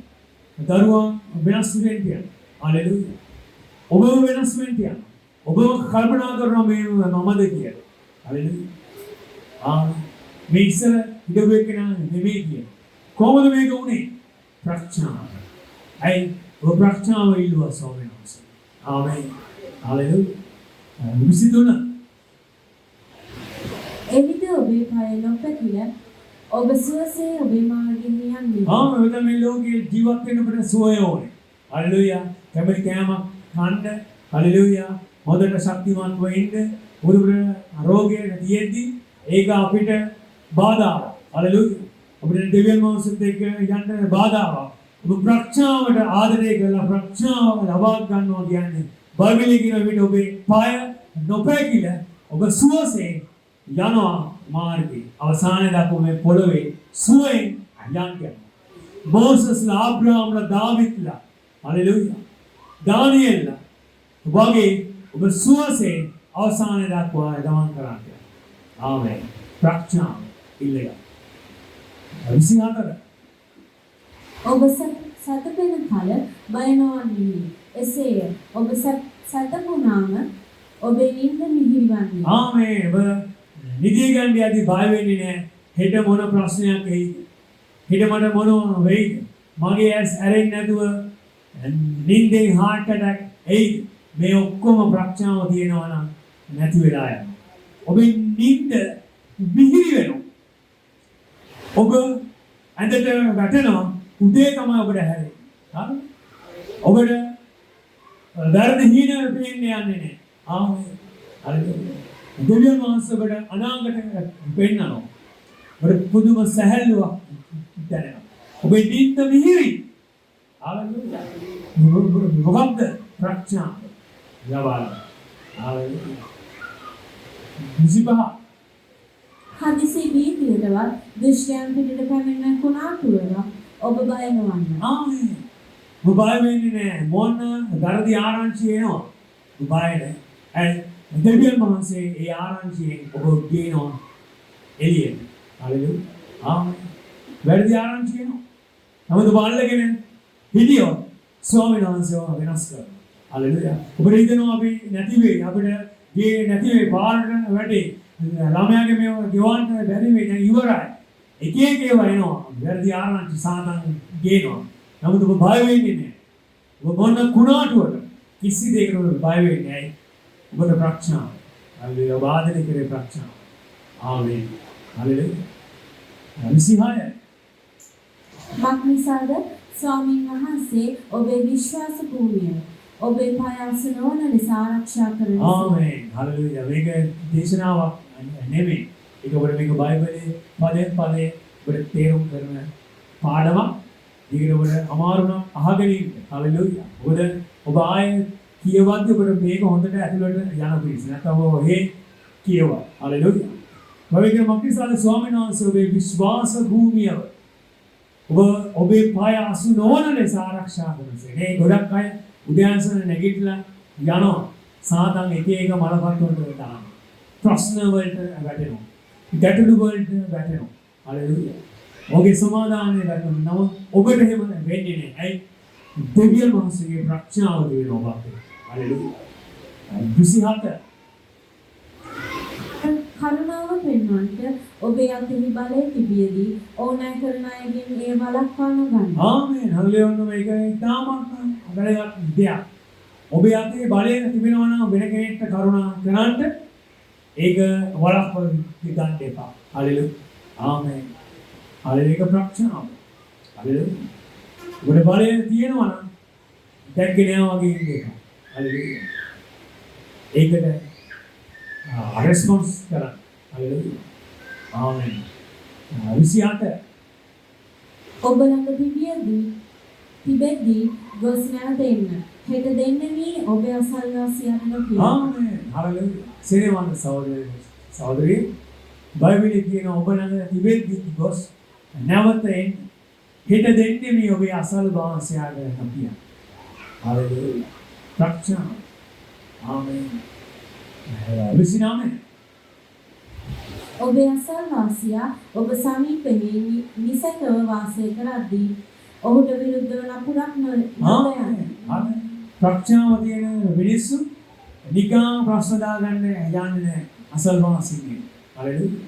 දරුවන් වෙනස් වෙන්න. හalleluya. ඔබ වෙනස් වෙන්න. ඔබ කල්පනා කරනවා මේ මමද කියලා. හalleluya. මේ ඉස්සර හිටපු එක නෙමෙයි කියන්නේ. කොහොමද මේක උනේ? ප්‍රඥාව. අයි ඔබ ප්‍රඥාව ඉල්ලුවා ස්වාමීන් වහන්සේ. ආමේන්. හalleluya. 23 එවිට ඔබේ පය නොපැකිල ඔබ සුවසේ ඔබේ මාර්ගෙන් යන්නේ. මෙතන මේ ලෝකයේ ජීවත් වෙනකොට සුවය ඕනේ. හalleluya. කැමති කෑමක් කන්න. හalleluya. හොඳට ශක්තිමත්ව ඉන්න. උඩුබර රෝගය නැතිෙද්දි ඒක අපිට බාධාවක්. හalleluya. අපිට දෙවියන් වහන්සේත් එක්ක යන්න බාධාවක්. ඔබ ප්‍රඥාවට ආදරය කරලා ප්‍රඥාව ලබා ගන්නවා කියන්නේ බයිබලයේ කියන විදිහට ඔබේ පාය නොපැකිල ඔබ සුවසේ යනවා මාර්ගේ. අවසානයේ දක්වා මේ පොළවේ සුවයෙන් යන්නේ. මෝසස්ලා, ආබ්‍රහම්ලා, දාවිත්ලා, හalleluya. දානියෙල්ලා වගේ ඔබ සුවසේ අවසානයේ දක්වා ගමන් කරන්නේ. ආමේන්. ප්‍රඥාව ඉල්ලගන්න. 24 ඔබ සතපෙන කල බය නොවන්නේ. එසේය ඔබ සතපුනාම ඔබේ නිින්ද මිහිරිවන්නේ. ආමේන්. ඔබ නිදිය ගන්න යදී බය වෙන්නේ නැහැ. හෙට මොන ප්‍රශ්නයක් එයිද? හෙට මට මොන වෙයිද? මගේ ඇස් ඇරෙන්නේ නැතුව නිින්දෙන් heart attack එයිද? මේ ඔක්කොම ප්‍රඥාව තියෙනවා නම් නැති වෙලා යනවා. ඔබේ නිින්ද මිහිරි වෙනවා. ඔබ ඇඳට වැටෙනවා උදේ තමයි ඔබට හැරෙන්නේ. හරි? ඔබට වැරදි හීන පේන්නේ යන්නේ නැහැ. ආමේන්. හරිද? දෙවියන් වහන්සේ ඔබට අනාගතයට පෙන්නනවා. ඔබට පුදුම සැහැල්ලුවක් දැනෙනවා. ඔබේ නිින්ද මිහිරි. හalleluya. මොකක්ද? ප්‍රඥාව. යවන්න. හalleluya. 25 හදිසි බීතියටවත් දුෂ්ටයන් පිටට පැමිණෙන කුණාටුවන ඔබ බය නොවන්න. ආමේන්. ඔබ බය වෙන්නේ නැහැ. මොන දරදි ආරංචි එනවා. ඔබ බය නැහැ. ඒ දෙවියන් වහන්සේ ඒ ආරංචියෙන් ඔබ ගේනවා එළියට. හalleluya. ආමේන්. වැරදි ආරංචි එනවා. නමුත් ඔබ අල්ලගෙන හිටියෝ ස්වාමීන් වහන්සේව වෙනස් කරනවා. හalleluya. ඔබ හිතනවා අපි නැති වෙයි. අපිට ගේ නැති වෙයි. පාරට වැටේ. ළමයාගේ මේව ගෙවන්න බැරි වෙයි. දැන් ඉවරයි. එක ඒවා එනවා. වැරදි ආරංචි සාතන් ගේනවා. නමුත් ඔබ බය වෙන්නේ නැහැ. ඔබ මොන කුණාටුවට කිසි දෙයකට බය වෙන්නේ නැහැ. ඔබට ප්‍රඥාව. හalleluya. ඔබ ආදරය කරේ ප්‍රඥාව. ආමේන්. හalleluya. 26 මක්නිසාද ස්වාමින් වහන්සේ ඔබේ විශ්වාස භූමිය ඔබේ පය අසු නොවන ලෙස ආරක්ෂා කරන නිසා. ආමේන්. හලෙලූයා. මේක දේශනාවක් නෙමෙයි. ඒක ඔබට මේක බයිබලයේ පදයෙන් පදේ ඔබට තේරුම් කරන පාඩමක්. ඊගෙන ඔබට අමාරු නම් අහගෙන ඉන්න. හලෙලූයා. ඔබ ආයේ කියවද්දි ඔබට මේක හොඳට ඇතුළට යන පිළිස. නැත්නම් ඔබ ඔහේ කියවා. හලෙලූයා. මොකද මක්නිසාද ස්වාමීන් වහන්සේ ඔබේ විශ්වාස භූමියව ඔබේ පය අසු නොවන ලෙස ආරක්ෂා කරනවා. මේ ගොඩක් අය උදෑසන නැගිටලා යනවා. සාතන් එක එක මලපත් වලට දානවා. ප්‍රශ්න වලට වැටෙනවා. ගැටලු වලට වැටෙනවා. හලෙලූයා. ඔබේ සමාදානය වැටෙනවා. නමුත් ඔබට එහෙම වෙන්නේ නැහැ. ඇයි? දෙවියන් වහන්සේගේ ප්‍රඥාව දිනනවා ඔබට. හලෙලූයා. 27 කරුණාව පෙන්වන්නට ඔබේ අතෙහි බලය තිබියදී ඕනෑ කරන අයගෙන් ඒ වළක්වා නොගන්න. ආමේන්. හල්ලෙවන්න මේක ඉතාමත් වැදගත් දෙයක්. ඔබේ අතේ බලය තිබෙනවා නම් වෙන කෙනෙක්ට කරුණා කරන්න ඒක වළක්වා ගන්න එපා. හල්ලෙලූයා. ආමේන්. හල්ලෙලූයා ප්‍රඥාව. හල්ලෙලූයා. ඔබේ බලය තියෙනවා නම් දැක්කේ නෑ වගේ ඉන්න එක. හල්ලෙලූයා. ඒකට response කරන්න. හලෙලූයා. ආමේන්. 28 ඔබ ළඟ තිබෙද්දී ගොස් නැවත එන්න. හෙට දෙන්නේ ඔබේ අසල්වාසියන් නොකිය. ආමේන්. හලෙලූයා. සේවන සහෝදරී බයිබලයේ කියන ඔබ ළඟ තිබෙද්දී ගොස් නැවත එන්න. හෙට දෙන්නේ ඔබේ අසල්වාසියාට නොකිය. හලෙලූයා. ප්‍රඥා. ආමේන්. 29 ඔබේ අසල්වාසියා ඔබ සමීපෙහි නිසකව වාසය කරද්දී ඔහුට විරුද්ධව නපුරක් නොයන්න. ආමේන්. ප්‍රඥාව තියෙන මිනිස්සු නිකම් ප්‍රශ්න දාගන්න යන්නේ නැහැ අසල්වාසීන්. හලෙලූයා.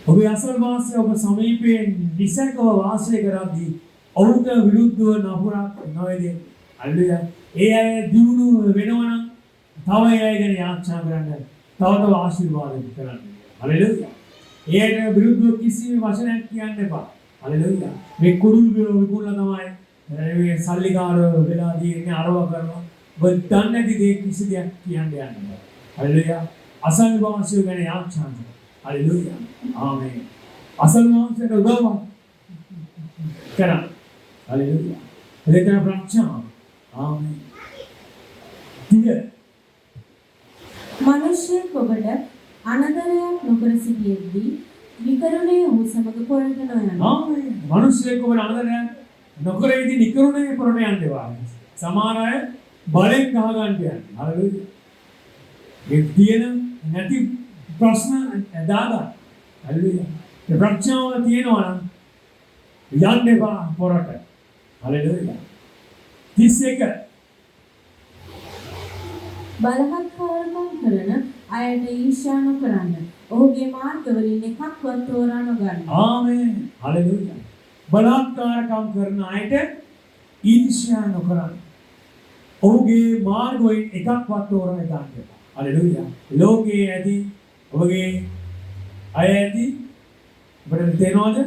ඔබේ අසල්වාසිය ඔබ සමීපයේ නිසකව වාසය කරද්දී ඔහුට විරුද්ධව නපුරක් නොවේද. හලෙලූයා. ඒ අය දිනු වෙනවනම් තව ඒ ගැන යාච්ඡා කරන්න තව ආශිර්වාද කරන්න. හලෙලූයා. ඒකට විරුද්ධව කිසිම වචනයක් කියන්න එපා. හලෙලූයා. මේ කුරුල් විකුණලා තමයි මේ සල්ලිකාරව වෙලා දින්නේ අරව කරනවා. ඔබ දන්නේ නැති දේ කිසි දෙයක් කියන්න යන්න බෑ. හලෙලූයා. අසල්වාසියෝ ගැන යාච්ඡා කරන්න. හලෙලූයා. ආමේන්. අසල්වාසියට උදව් කරන්න. හලෙලූයා. ඒකන ප්‍රඥාව. ආමේන්. මිනිසෙක් ඔබට අනදරයක් නොකර සිටියේදී විකරුණේ ඔහු සමග පොරට නොයන්න. ආමේන්. මිනිසෙක් ඔබට අනදරයක් නොකර ඉදී නිකරුණේ පොරට යන්න එපා. සමහර අය බලෙන් ගහ ගන්න යන්නේ. හලෙලූයා. ඒ තියෙන නැති ප්‍රශ්න දාගන්න. හලෙලූයා. ඒ ප්‍රඥාව තියෙනවා නම් යන්න එපා පොරට. හලෙලූයා. 31 බලහත්කාරකම් කරන අයට ඊර්ෂ්‍යා නොකරන්න. ඔහුගේ මාර්ගවලින් එකක්වත් තෝරා නොගන්න. ආමේන්. හලෙලූයා. බලහත්කාරකම් කරන අයට ඊර්ෂ්‍යා නොකරන්න. ඔහුගේ මාර්ගවලින් එකක්වත් තෝරා ගන්න. හලෙලූයා. ලෝකයේ ඇති ඔබගේ අය ඇති ඔබට තේනවද?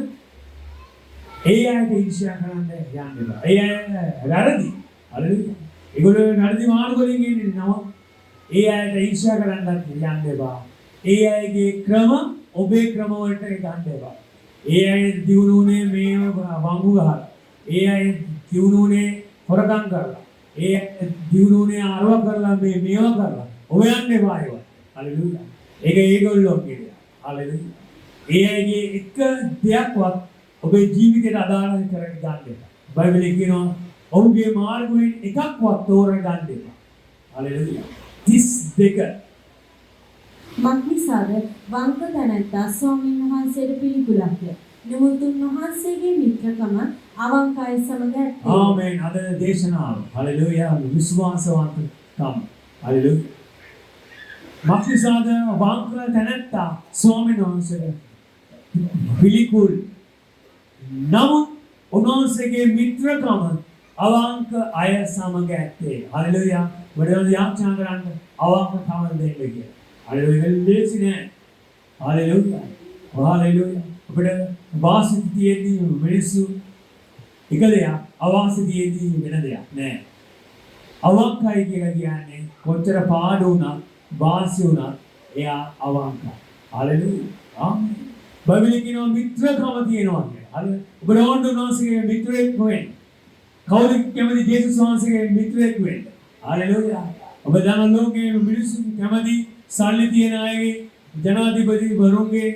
ඒ අයට ඊර්ෂ්‍යා කරන්න යන්න එපා. ඒ අය වැරදි. හලෙලූයා. ඒගොල්ලෝ වැරදි මාර්ගවලින් ඉන්නේ නම ඒ අයට ඊර්ෂ්‍යා කරන්නත් යන්න එපා. ඒ අයගේ ක්‍රම ඔබේ ක්‍රම වලට ගන්න එපා. ඒ අය දිනුනේ මේ වංගු ගහලා. ඒ අය දිනුනේ හොරකම් කරලා. ඒ දිනුනේ අරව කරලා මේවා කරලා. ඔබ යන්න එපා ඒවා. හලෙලූයා. ඒක ඒගොල්ලෝ කියන්නේ. හලෙලූයා. ඒ අයගේ එක දෙයක්වත් ඔබේ ජීවිතයට අදාළ කරගෙන ගන්න එපා. බයිබලයේ කියනවා ඔහුගේ මාර්ගයෙන් එකක්වත් තෝරා ගන්න එපා. හලෙලූයා. 32 මක්නිසාද වංක දැනැත්තා ස්වාමීන් වහන්සේට පිළිකුලක්ය. නමුත් උන්වහන්සේගේ මිත්‍රකම අවංක අය සමග ඇත්තේ. ආමේන්. අද දේශනාව. හලෙලූයා. විශ්වාසවන්තකම. හලෙලූයා. මක්නිසාද වංක දැනැත්තා ස්වාමීන් වහන්සේට පිළිකුල්. නමුත් උන්වහන්සේගේ මිත්‍රකම අවංක අය සමග ඇත්තේ. හලෙලූයා. වඩවල යාච්ඡා කරන්න අවංකතාව දෙන්න කියලා. හලෙලූයා. ලේසි නෑ. හලෙලූයා. හලෙලූයා. අපිට වාසිතියේදී මිනිස්සු එක දෙයක් අවාසියේදී වෙන දෙයක් නෑ. අවංකයි කියලා කියන්නේ කොච්චර පාඩු වුණත් වාසි වුණත් එයා අවංකයි. හalleluya. ආමේන්. බයිබලයේ කියනවා මිත්‍රකම තියෙනවා කියලා. හරි. ඔබ රෝන්ඩුනාසිගේ මිත්‍රෙක් වෙන්න. කවුද කැමති ජේසුස් වහන්සේගේ මිත්‍රෙක් වෙන්න? හalleluya. ඔබ දන්න ලෝකයේ මිනිස්සු කැමති සල්ලි තියන අයගේ ජනාධිපති වරුන්ගේ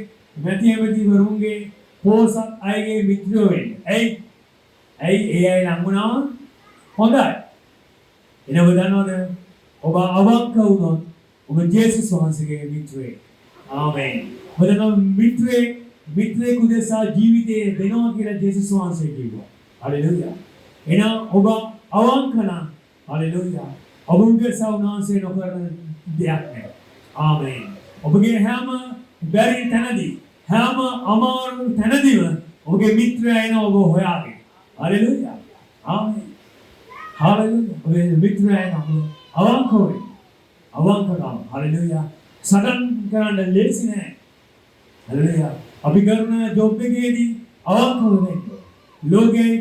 මැති ඇමති වරුන්ගේ පොසත් අයගේ මිත්‍රයෝ වෙන්න. ඇයි ඒ අය ලඟුණාම හොඳයි. එන ඔබ දන්නවද ඔබ අවංක වුණොත් ඔබ ජේසුස් වහන්සේගේ මිත්‍රයෙක්. ආමේන්. ඔබ දන්නවා මිත්‍රයෙකු දෙසා ජීවිතේ දෙනවා කියලා ජේසුස් වහන්සේ කිව්වා. හalleluya. එහෙනම් ඔබ අවංක නම් හalleluya. ඔබ උදෙසා උන්වහන්සේ නොකරන දෙයක් නැහැ. ආමේන්. ඔබගේ හැම බැරි තැනදී හැම අමාරු තැනදීම ඔබගේ මිත්‍රයා එන ඔබ හොයාගෙන. හalleluya. ආමේන්. හalleluya. ඔබේ මිත්‍රයා එන අවංක වෙන්න. අවංකකම. හalleluya. සටන් කරන්න ලේසි නෑ. හalleluya. අපි කරන ජොබ් එකේදී අවංක වෙන්න. ලෝකේ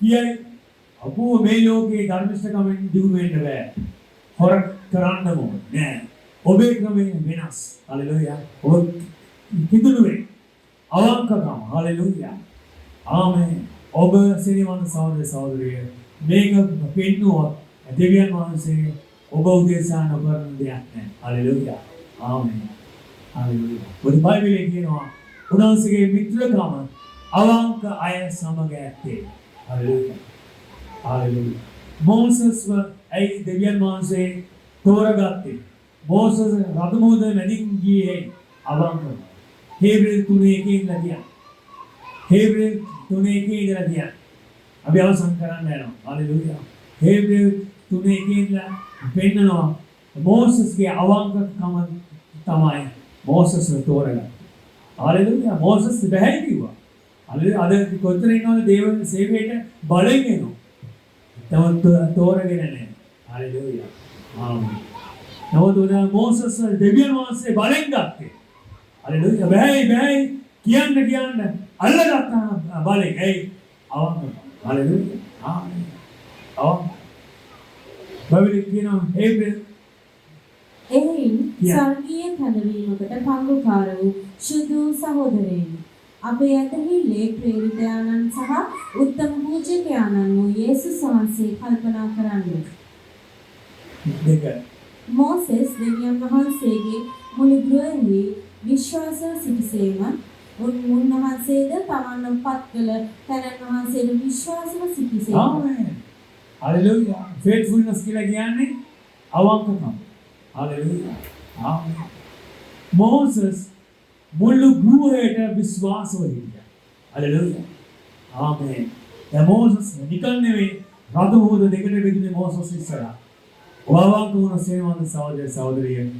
කියයි අපෝ මේ ලෝකේ ධර්මිෂ්ඨකමෙන් දිනු වෙන්න බෑ. හොර කරන්න ඕනේ නෑ. ඔබේ ක්‍රමය වෙනස්. හalleluya. ඔබ කිදුණු වේ. අවංකකම. හalleluya. ආමේන්. ඔබ සිරිවන්ත සහෝදර සහෝදරිය මේක පෙන්නුවොත් දෙවියන් වහන්සේ ඔබ උදෙසා නොකරන දෙයක් නැහැ. හalleluya. ආමේන්. හalleluya. බුදු බයිබලයේ කියනවා උන්වහන්සේගේ මිත්‍රකම අවංක අය සමග ඇත්තේ. හalleluya. හalleluya. මෝසස් ඇයි දෙවියන් වහන්සේ තෝරගත්තේ? මෝසස් රදමුද මැදින් ගියේ අවංක. හේබ්‍රේය 3:1 ඉඳලා කියනවා. හේබ්‍රේය 3:1 ඉඳලා කියනවා. අපි අවසන් කරන්න යනවා. හalleluya. හේබ්‍රේය 3:1 ඉඳලා පෙන්නනවා මෝසස්ගේ අවංකකම තමයි මෝසස් තෝරගන්නේ. හalleluya. මෝසස් බැහැ කිව්වා. හalleluya. අද කොතන ඉන්නවද දේව සේවයට බලෙන් එනවා. තවත් තෝරගෙන නැහැ. හalleluya. ආමේන්. නවතුන මෝසස් දෙවියන් වහන්සේ බලෙන් ගත්තේ. හalleluya. බැහැ කියන්න අල්ලගත්තා බලෙන්. ඇයි? අවංක. හalleluya. ආමේන්. අවංක. බයිබලයේ කියනවා හේබ්‍රේය එයින් ස්වර්ගීය කැඳවීමකට පංගුකාර වූ ශුද්ධ සහෝදරයනි අපේ ඇදහිල්ලේ ප්‍රේරිතයාණන් සහ උත්තම පූජකයාණන් වූ යේසුස් වහන්සේ කල්පනා කරන්නේ. දෙක. මෝසෙස් දෙවියන් වහන්සේගේ මුළු ගෘහයෙහි විශ්වාසව සිටිසේම උන්වහන්සේද තමන් පත් කළ තැනන් වහන්සේට විශ්වාසව සිටිසේම. ආමේන්. හalleluya. faithfulness කියලා කියන්නේ අවංකකම. හalleluya. ආමේන්. මෝසස් මුළු ගෘහයට විශ්වාසව හිටියා. හalleluya. ආමේන්. දැන් මෝසස් නිකන් නෙවෙයි රතු මුහුද දෙකට බෙදුනේ මෝසස් ඉස්සරහා. වවංක වුණ සේවන සහෝදර සහෝදරියන්.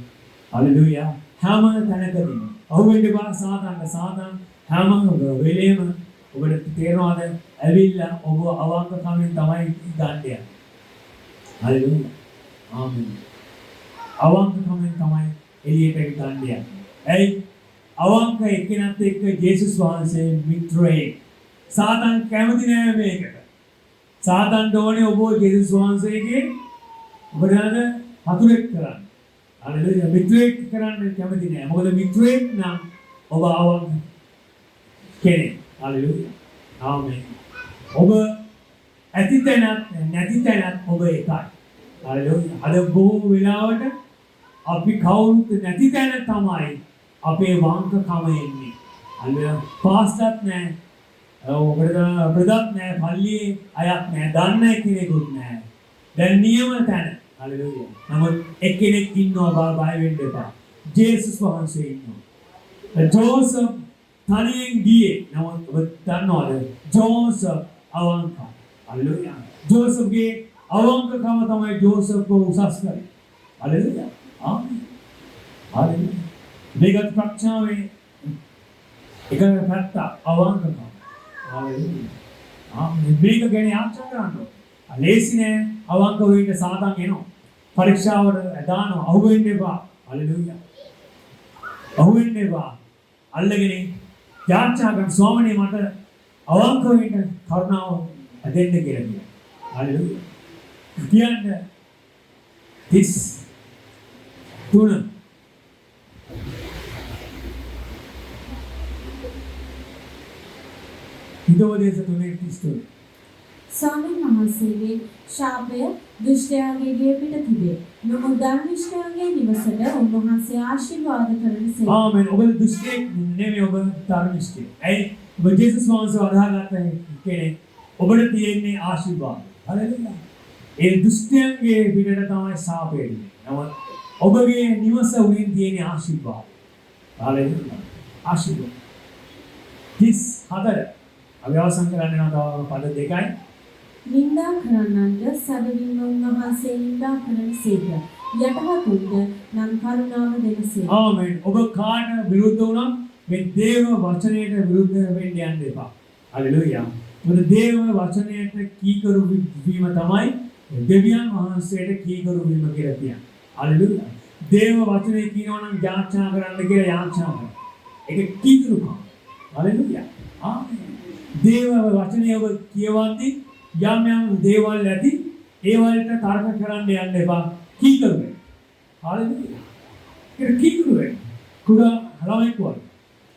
හalleluya. හැම තැනකදීම අහුවෙන්න බා සාතන් හැම වෙලේම ඔබට තේරෙනවද ඇවිල්ලා ඔබ අවංකකමෙන් තමයි ගන්නේ. හalleluya. ආමේන්. අවංකකමෙන් තමයි එළියට ගන්නේ. ඇයි? අවංක එක්කෙනත් එක්ක ජේසුස් වහන්සේ මිත්‍රයෙක්. සාතන් කැමති නෑ මේකට. සාතන්ට ඕනේ ඔබ ජේසුස් වහන්සේගේ ඔබට හතුරෙක් කරන්න. හalleluya. මිත්‍රයෙක් කරන්න කැමති නෑ. මොකද මිත්‍රයෙක් නම් ඔබ අවංක කෙනෙක්. හalleluya. ආමේන්. ඔබ ඇති තැනත් නැති තැනත් ඔබ එකයි. හalleluya. අද බොහෝ වෙලාවට අපි කවුරුත් නැති තැන තමයි අපේ වංකකම එන්නේ. හalleluya. පාස්ටර්ත් නැහැ. ඔබට ප්‍රදත් නැහැ. පල්ලියේ අයක් නැහැ. දන්න කෙනෙකුත් නැහැ. දැන් නියම තැන. හalleluya. නමුත් එක්කෙනෙක් ඉන්නවා බය වෙන්න එපා. ජේසුස් වහන්සේ ඉන්නවා. ජෝසප් තනියෙන් ගියේ. නමුත් ඔබ දන්නවද? ජෝසප් අවංක. හalleluya. ජෝසප්ගේ අවංකකම තමයි ජෝසප්ව උසස් කරේ. හalleluya. ආමේන්. හalleluya. මේකත් ප්‍රඥාවේ එක පැත්ත අවංකකම. හalleluya. ආමේන්. මේක ගැන ආචාර කරන්න. ලේසි නෑ අවංක වෙන්න සාතන් එනවා. පරීක්ෂාවට දානවා. අහුවෙන්න එපා. හalleluya. අහුවෙන්න එපා. අල්ලගෙන යාචා කරන ස්වාමීනි මට අවංක වෙන්න කරුණාව දෙන්න කියලා කියනවා. හalleluya. කියන්නේ 33 හිතෝපදේශ 3:33 ස්වාමීන් වහන්සේගේ ශාපය දුෂ්ටයාගේ ගේ පිට තිබේ. නමුත් ධර්මිෂ්ඨයාගේ නිවසට උන්වහන්සේ ආශිර්වාද කරන සේක. ආමෙන්. ඔබ දුෂ්ටයෙක් නෙමෙයි ඔබ ධර්මිෂ්ඨයෙක්. ඇයි? ඔබ ජේසුස් වහන්සේව අදහාගත්ත කෙනෙක්. ඔබට තියෙන්නේ ආශිර්වාද. හalleluya. ඒ දුෂ්ටයන්ගේ පිටට තමයි ශාපය දෙන්නේ. නමුත් ඔබගේ නිවස උඩින් තියෙන ආශිර්වාද. හalleluya. ආශිර්වාද. 34 අපි අවසන් කරන්න යන තව පද දෙකයි. නින්දා කරන්නන්ට සැබවින්ම උන්වහන්සේ නින්දා කරන සේක. යටහතුන්ට නම් කරුණාව දෙන සේක. ආමෙන්. ඔබ කාට විරුද්ධ වුණත් මේ දේව වචනයට විරුද්ධ වෙන්න යන්න එපා. හalleluya. මොකද දේව වචනයට කීකරු වීම තමයි දෙවියන් වහන්සේට කීකරු වීම කියලා කියන්නේ. හalleluya. දේව වචනේ කියනවා නම් යාඥා කරන්න කියලා යාඥා කරනවා. ඒක කීකරුකම. හalleluya. ආමෙන්. දේව වචනේ ඔබ කියවද්දී යම් යම් දේවල් ඇති ඒ වලට තර්ක කරන්න යන්න එපා. කීකරු වෙන්න. හalleluya. ඒක කීකරු වෙන්න. කුඩා ළමෙක් වගේ.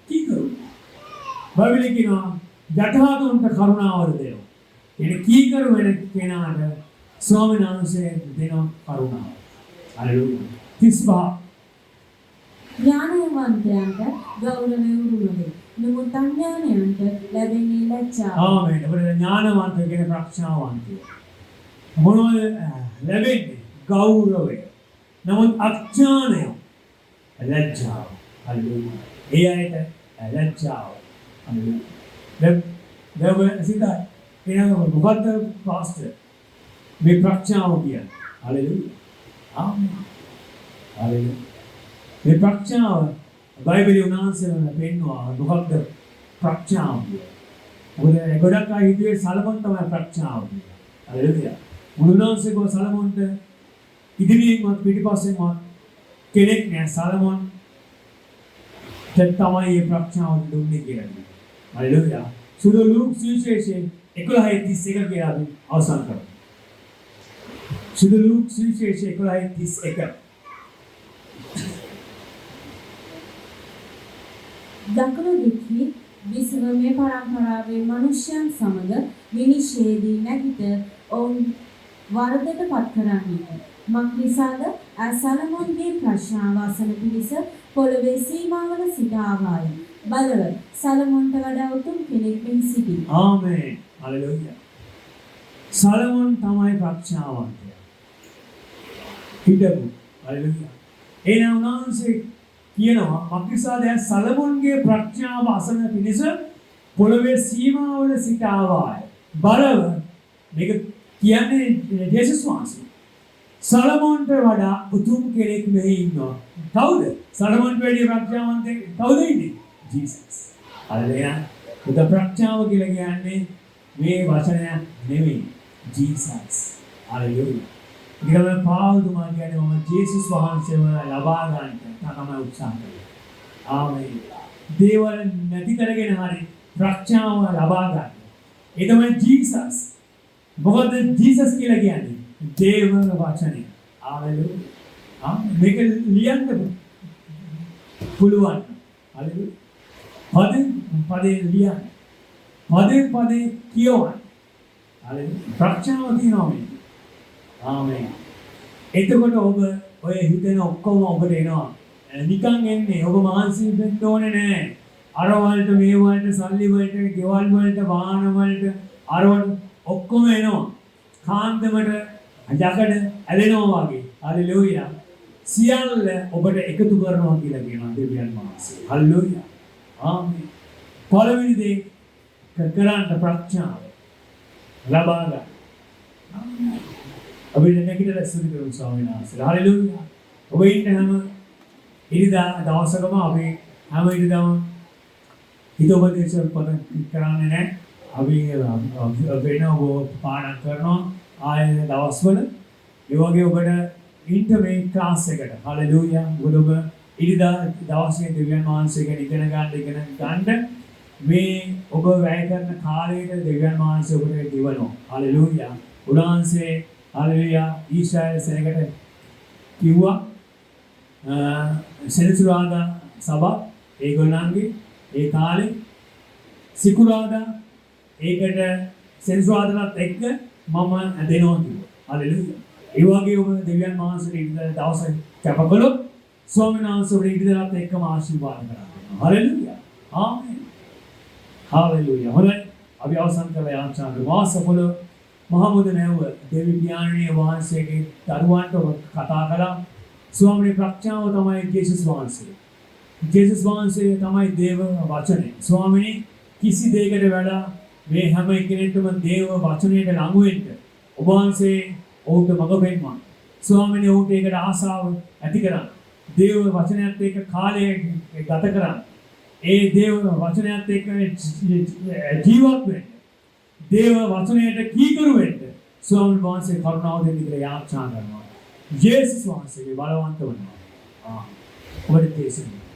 කීකරු. බයිබලයේ කියනවා යටහතුන්ට කරුණාව දෙනවා. එනේ කීකරු වෙන කෙනාට ස්වාමීන් වහන්සේ දෙන කරුණාව. හalleluya. 35 ඥානවන්තයන්ට ගෞරවය උරුමයි. නමුත් අඥානයන්ට ලැබෙන්නේ ලැජ්ජාව. ආමෙන්. අපිට ඥානවන්ත කියන ප්‍රඥාවන්තය. මොනවද ලැබෙන්නේ? ගෞරවය. නමුත් අඥානය ලැජ්ජාව. හalleluya. ඒ අයට ලැජ්ජාව. හalleluya. දැන් සිතා එනවා මොකද්ද පාස්ටර් මේ ප්‍රඥාව කියන්නේ? හalleluya. ආමෙන්. හalleluya. මේ ප්‍රඥාව බයිබලයේ උනාන්සේම පෙන්වනවා මොකක්ද ප්‍රඥාව කියන්නේ. මොකද ගොඩක් අය හිතුවේ සලමන් තමයි ප්‍රඥාව කියන්නේ. හalleluya. උනාන්සේ ගෝ සලමන්ට ඉදිරියෙන්වත් පිටිපස්සෙන්වත් කෙනෙක් නෑ. සලමන් තමයි මේ ප්‍රඥාව දුන්නේ කියලා. හalleluya. සුදු ලූක් සුවිශේෂයෙන් 11:31 කියලා අපි අවසන් කරමු. සුදු ලූක් සුවිශේෂය 11:31 දකුණු දික්හි විශ්වමය පරම්පරාවේ මනුෂ්‍යයන් සමග විනිශ්චයේදී නැගිට ඔවුන් වරදට පත් කරන්නේ. මක්නිසාද සලමොන්ගේ ප්‍රශ්නාව අසන පිණිස පොළවේ සීමාවල සිට ආවාය. බලව සලමොන්ට වඩා උතුම් කෙනෙක් මෙහි සිටී. ආමේන්. හalleluya. සලමොන් තමයි ප්‍රඥාවන්තයා. හිටපු. හalleluya. එනම් උන්වහන්සේ කියනවා මක්නිසාද සලමොන්ගේ ප්‍රඥාව අසන පිණිස පොළවේ සීමාවල සිට ආවාය. බලව මේක කියන්නේ ජේසුස් වහන්සේ. සලමොන්ට වඩා උතුම් කෙනෙක් මෙහි ඉන්නවා. කවුද? සලමොන්ට වැඩි ප්‍රඥාවන්තයෙක් කවුද ඉන්නේ? ජීසස්. හalleluya. උද ප්‍රඥාව කියලා කියන්නේ මේ වචනය නෙමෙයි. ජීසස්. හalleluya. ඊළඟ පාවුතුමා කියන්නේ මම ජේසුස් වහන්සේව ලබා ගන්නට තමයි උත්සාහ කරන්නේ. ආමේන්. දේවල් නැති කරගෙන හරි ප්‍රඥාව ලබා ගන්න. ඒ තමයි ජීසස්. මොකද ජීසස් කියලා කියන්නේ දේව වචනය. හalleluya. මේක ලියන්න පුළුවන්. හalleluya. පදේ ලියන්න. පදේ කියවන්න. හalleluya. ප්‍රඥාව තියෙනවා මේ. ආමේන්. එතකොට ඔබ ඔය හිතෙන ඔක්කොම ඔබට එනවා. නිකන් එන්නේ. ඔබ මහන්සි වෙන්න ඕනේ නෑ. අර වලට මේ වලට සල්ලි වලට ගෙවල් වලට වාහන වලට අරවල ඔක්කොම එනවා. කාන්දමට යකඩ ඇලෙනවා වගේ. හalleluya. සියල්ල ඔබට එකතු කරනවා කියලා කියනවා දෙවියන් වහන්සේ. හalleluya. ආමේන්. පළවෙනි දේ කරන්න ප්‍රඥාව ලබා ගන්න. ආමේන්. අපි නැගිටලා ස්තුති කරමු ස්වාමීන් වහන්සේ. හalleluya. ඔබ ඉන්න හැම ඉරිදා දවසකම අපි හැම ඉරිදාම හිතෝපදේශ පද කරන්නේ නැහැ. අපි වෙනව පාඩම් කරනවා ආයෙ දවස්වල. ඒ වගේ ඔබට ඉන්න මේ ක්ලාස් එකට. හalleluya. ඔබ ඉරිදා දවසේ දෙවියන් වහන්සේ ගැන ඉගෙන ගන්න. මේ ඔබ වැය කරන කාලයට දෙවියන් වහන්සේ ඔබට ගෙවනවා. හලෙලූයා. උන්වහන්සේ හලෙලූයා ඊශ්‍රායල් සෙනගට කිව්වා සෙනසුරාදා සබත් ඒගොල්ලන්ගේ ඒ කාලේ සිකුරාදා ඒකට සෙනසුරාදාත් එක්ක මම දෙනවා කිව්වා. හලෙලූයා. ඒ වගේ ඔබ දෙවියන් වහන්සේට ඉදිරියට දවසක් කැපකළොත් ස්වාමීන් වහන්සේට ඉදිරියට එක්කම ආශිර්වාද කරනවා. හලෙලූයා. ආමේන්. හලෙලූයා. හොඳයි. අපි අවසන් කරලා යාචනා කරමු. වාසපොළ මහමුද නැවුව දෙවි පියාණන් වහන්සේගේ දරුවන්ට ඔබ කතා කළා. ස්වාමීන් ප්‍රඥාව තමයි ජේසුස් වහන්සේ. ජේසුස් වහන්සේ තමයි දේව වචනේ. ස්වාමීන් කිසි දෙයකට වඩා මේ හැම කෙනෙක්ටම දේව වචනයට ලඟු වෙන්න ඔබ වහන්සේ ඔවුන්ට මඟ පෙන්වන්න. ස්වාමීන් ඔවුන්ට ඒකට ආසාව ඇති කරන්න. දේව වචනයත් එක්ක කාලය ගත කරන්න. ඒ දේව වචනයත් එක්ක ජීවත් වෙන්න. දේව වචනයට කීකරු වෙන්න. ස්වාමීන් වහන්සේ කරුණාව දෙන්න කියලා යාචනා කරනවා. ජේසුස් වහන්සේගේ බලවන්ත වනවා. ඔබට තේසෙන්නේ